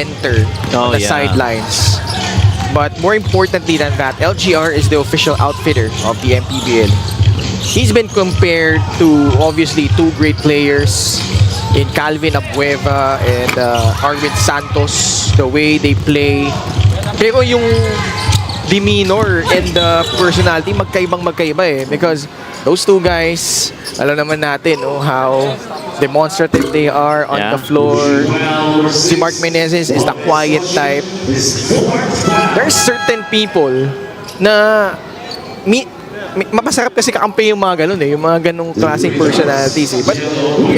enter on the sidelines. But more importantly than that, LGR is the official outfitter of the Mpbl. He's been compared to obviously two great players in Calvin Abueva and Arvin Santos, the way they play. Pero yung demeanor and the personality magkaibang-magkaiba eh, because those two guys, alam naman natin how demonstrative they are on the floor. Si Mark Menezes is the quiet type. There's certain people na mapasarap kasi kakampi yung mga ganun eh, yung mga ganung klaseng personalities eh. But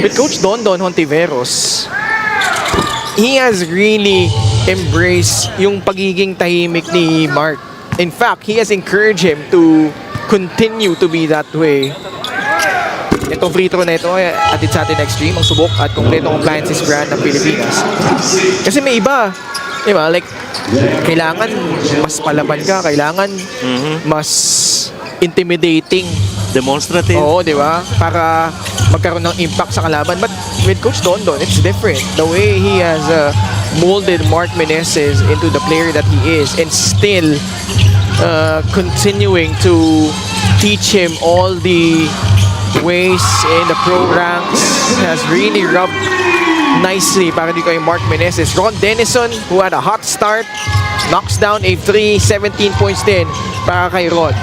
with Coach Don Hontiveros, he has really embraced yung pagiging tahimik ni Mark. In fact, he has encouraged him to continue to be that way. Itong free throw na ito, atid sa atin next stream, ang subok at kompletong compliances brand ng Pilipinas. Kasi may iba, di ba? Like, kailangan mas palaban ka, kailangan mas intimidating. Demonstrative. Oo, di ba? Para magkaroon ng impact sa kalaban. But with Coach Don, it's different. The way he has molded Mark Menezes into the player that he is, and still continuing to teach him all the ways in the pro ranks, has really rubbed nicely para dito kay Mark Menezes. Ron Denison, who had a hot start, knocks down a 17 points din para kay Ron.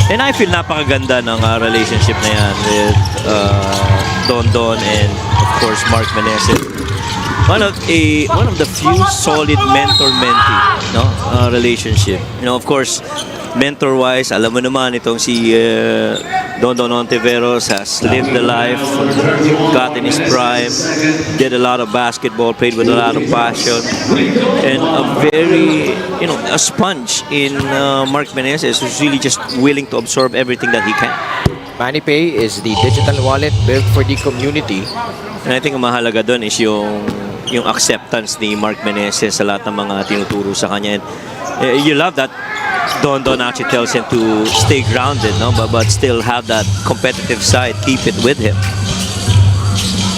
And I feel napakaganda ng relationship na yan with Don and of course Mark Menezes. One of the few solid mentor-mentee relationship. Of course, mentor-wise, alam mo naman itong si Don Hontiveros has lived the life, got in his prime, did a lot of basketball, played with a lot of passion, and a very, a sponge in Mark Menezes, who's really just willing to absorb everything that he can. MoneyPay is the digital wallet built for the community. And I think ang mahalaga doon is yung acceptance ni Mark Menezes sa lahat ng mga tinuturo sa kanya. And you love that Don actually tells him to stay grounded, but still have that competitive side, keep it with him.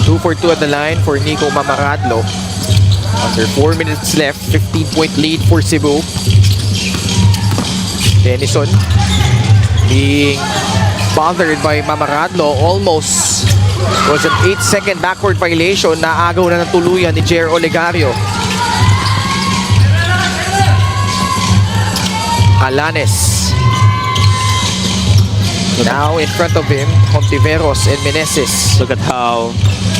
2 for 2 at the line for Nico Mamaradlo. Under 4 minutes left, 15-point lead for Cebu. Denison being bothered by Mamaradlo, almost was an 8-second backward violation na agaw na natuluyan ni Jer Olegario. Alanes now in front of him, Hontiveros and Menezes. Look at how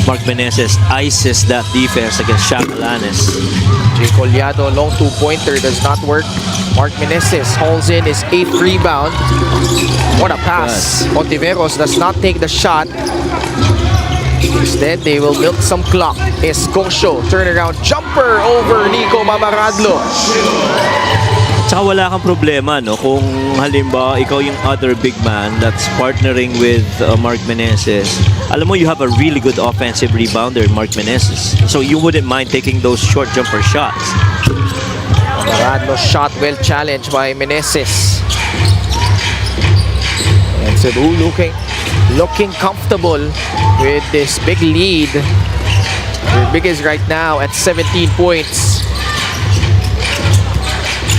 Mark Menezes ices that defense against Shaq Alanes. Jay Collado, long two-pointer, does not work. Mark Menezes hauls in his 8th rebound. What a pass. Hontiveros does not take the shot. Instead, they will milk some clock. Escosio, turnaround jumper over Nico Mamaradlo. Tsaka wala kang problema, kung halimbawa ikaw yung other big man that's partnering with Mark Menezes. Alam mo, you have a really good offensive rebounder, Mark Menezes. So you wouldn't mind taking those short jumper shots. Mamaradlo's shot well challenged by Menezes. And Cebu looking comfortable with this big lead. Their biggest right now at 17 points.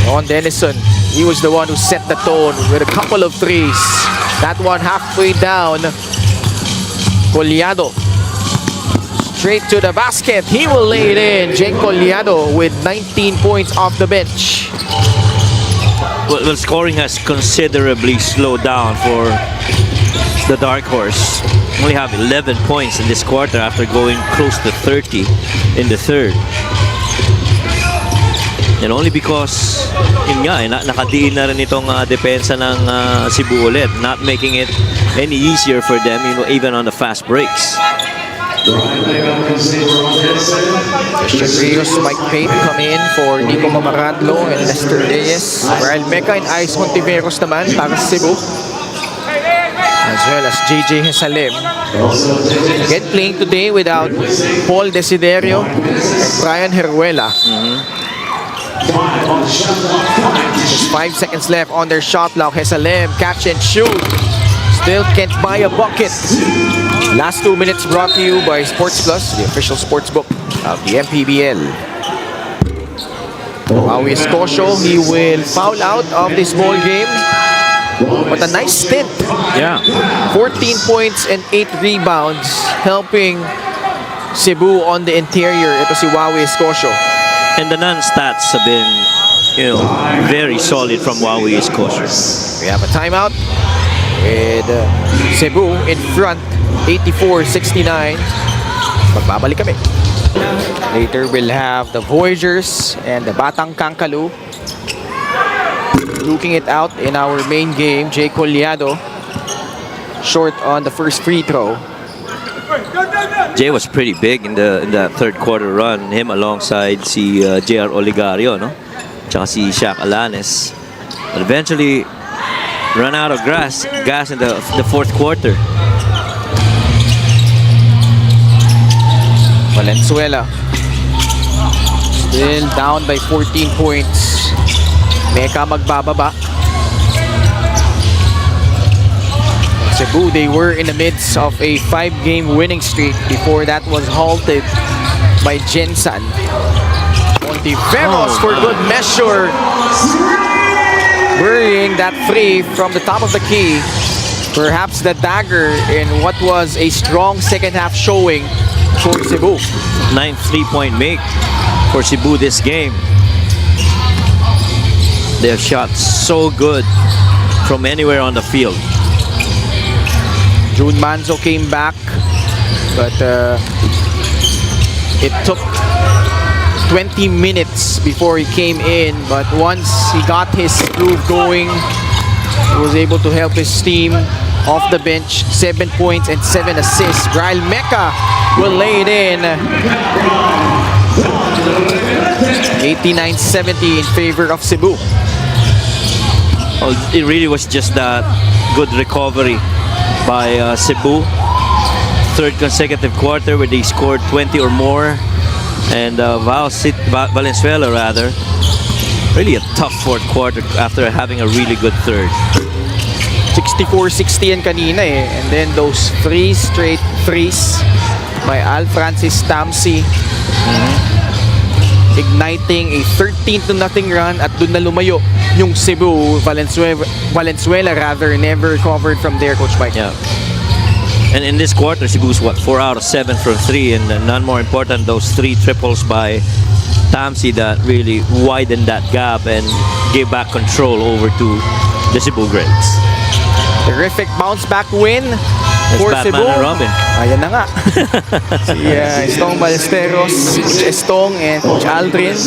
Ron Denison, he was the one who set the tone with a couple of threes. That one halfway down. Collado straight to the basket. He will lay it in. Jake Collado with 19 points off the bench. Well, scoring has considerably slowed down for the Dark Horse. Only have 11 points in this quarter after going close to 30 in the third. And only because nakadiin na rin itong depensa ng Cebu ulit, not making it any easier for them, even on the fast breaks. Christian Rios, Mike Payne come in for Nico Mamaradlo and Lester Reyes. Brian Meca and Ice Hontiveros naman para sa Cebu, as well as JJ Hesalem. Again, playing today without Paul Desiderio and Brian Heruela. Just 5 seconds left on their shot clock. Hesalem, catch and shoot. Still can't buy a bucket. Last 2 minutes brought to you by Sports Plus, the official sports book of the Mpbl. Wawi Escocio, he will foul out of this ball game. But a nice stint. Yeah. 14 points and 8 rebounds, helping Cebu on the interior. Ito si Wawi Escocio. And the non-stats have been, very solid from Wawi Escocio. We have a timeout with Cebu in front, 84-69. Magbabalik kami. Later, we'll have the Voyagers and the Batang Kangkalu looking it out in our main game. Jay Collado short on the first free throw. Jay was pretty big in the third quarter run. Him alongside si JR Oligario, no? Tsaka si Shaq Alanes. But eventually run out of gas in the fourth quarter. Valenzuela still down by 14 points. Mecca magbababa. Cebu, they were in the midst of a 5-game winning streak before that was halted by Jensen. Montiveros for good measure, burying that three from the top of the key. Perhaps the dagger in what was a strong second half showing for Cebu. 9 3-point make for Cebu this game. They have shot so good from anywhere on the field. June Manzo came back, but it took 20 minutes before he came in. But once he got his groove going, he was able to help his team off the bench. 7 points and 7 assists. Grail Mecca will lay it in. 89-70 in favor of Cebu. Oh, it really was just that good recovery by Cebu. Third consecutive quarter where they scored 20 or more. And Valenzuela rather. Really a tough fourth quarter after having a really good third. 64-60 yan kanina eh. And then those 3 straight threes by Al Francis Tamsi. Igniting a 13-0 run at dun na lumayo yung Cebu. Valenzuela rather never recovered from there, Coach Mike. Yeah. And in this quarter, Cebu's 4 out of 7 from 3, and none more important, those 3 triples by Tamsi that really widened that gap and gave back control over to the Cebu Greats. Terrific bounce back win for Batman Cebu. and Robin. Ayan na nga. Si Estong Ballesteros, Coach Estong and Coach Aldrin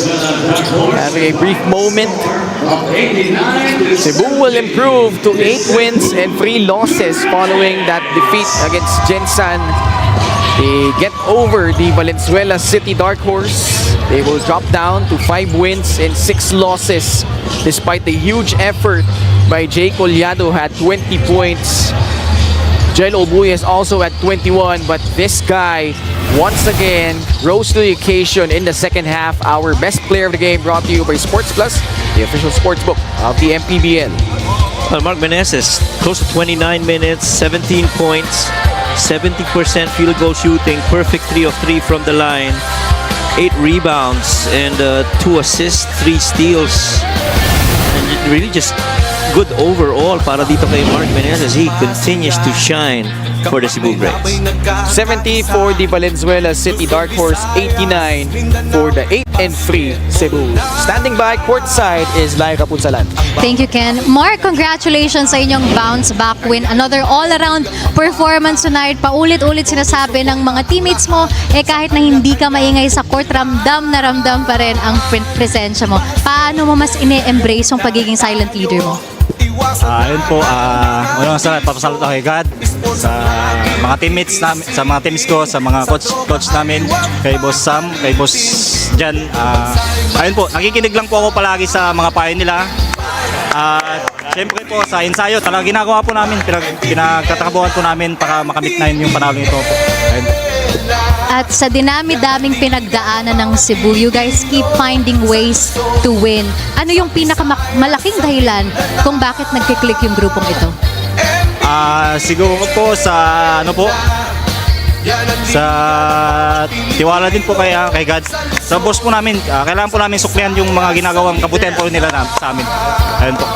having a brief moment. Cebu will improve to 8 wins and 3 losses following that defeat against Jensen. They get over the Valenzuela City Dark Horse. They will drop down to 5 wins and 6 losses despite the huge effort by Jay Collado, had 20 points. Joel Obuyes also at 21, but this guy once again rose to the occasion in the second half. Our best player of the game brought to you by Sports Plus, the official sports book of the Mpbl. Well, Mark Meneses, close to 29 minutes, 17 points, 70% field goal shooting, perfect 3 of 3 from the line, 8 rebounds, and 2 assists, 3 steals. And really just good overall para dito kay Mark Meneses. He continues to shine for the Cebu Greats. 70 for the Valenzuela City Dark Horse, 89 for the 8-3 Cebu. Standing by courtside is Laika Punsalan. Thank you, Ken. Mark, congratulations sa inyong bounce back win. Another all-around performance tonight. Paulit-ulit sinasabi ng mga teammates mo, kahit na hindi ka maingay sa court, ramdam na ramdam pa rin ang presensya mo. Paano mo mas ine-embrace yung pagiging silent leader mo? Ayun po, unang sa papasalamat ako kay God, sa mga teammates namin, sa mga teams ko, sa mga coach namin, kay Boss Sam, kay Boss Jan. Ayun po, nakikinig lang po ako palagi sa mga payo nila. At syempre po sa ensayo, talaga ginagawa po namin, pinagtatrabahuan po namin para makamit na yung panalo nito po. Ayun. At sa dinami-daming pinagdaanan ng Cebu, you guys keep finding ways to win. Ano yung pinakamalaking dahilan kung bakit nagkiklik yung grupong ito? Siguro po sa Sa tiwala din po kay God. Sa boss po namin, kailangan po namin suklihan yung mga ginagawang kabutihan po nila sa amin. Ayun po.